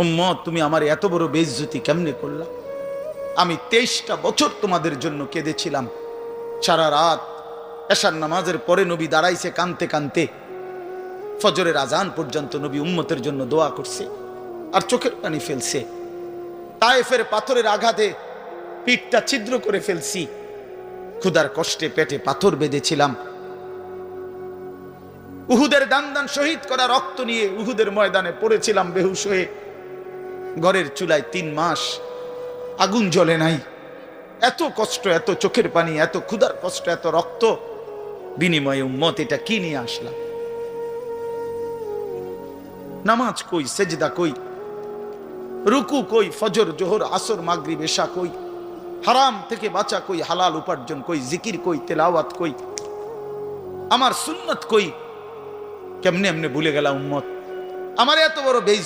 উম্মত, তুমি আমার এত বড় বেইজ্জতি কেমনে করলা? আমি 23টা বছর তোমাদের জন্য কেঁদেছিলাম। সারা রাত এশার নামাজের পরে নবী দাঁড়াইছে কানতে কানতে, ফজরের আজান পর্যন্ত নবী উম্মতের জন্য দোয়া করছে আর চোখের পানি ফেলছে। তায়েফের পাথরের আঘাতে পিঠটা ছিদ্র করে ফেলছি, ক্ষুধার কষ্টে পেটে পাথর বেঁধেছিলাম। উহুদের দান দান শহীদ করা রক্ত নিয়ে উহুদের ময়দানে পড়েছিলাম বেহুশ হয়ে। ঘরের চুলায় 3 মাস আগুন জ্বলে নাই। এত কষ্ট, এত চোখের পানি, এত ক্ষুধার কষ্ট, এত রক্ত, বিনিময়ে উম্মত এটা কি নিয়ে আসলাম? নামাজ কই, সেজদা কই, রুকু কই, ফজর জোহর আসর মাগরিব এশা কই, হারাম থেকে বাঁচা কই, হালাল উপার্জন কই, জিকির কই, তেলাওয়াত কই, আমার সুন্নত কই? কেমনে এমনে ভুলে গেলা উম্মত? আমার এত বড় বেইজ্জত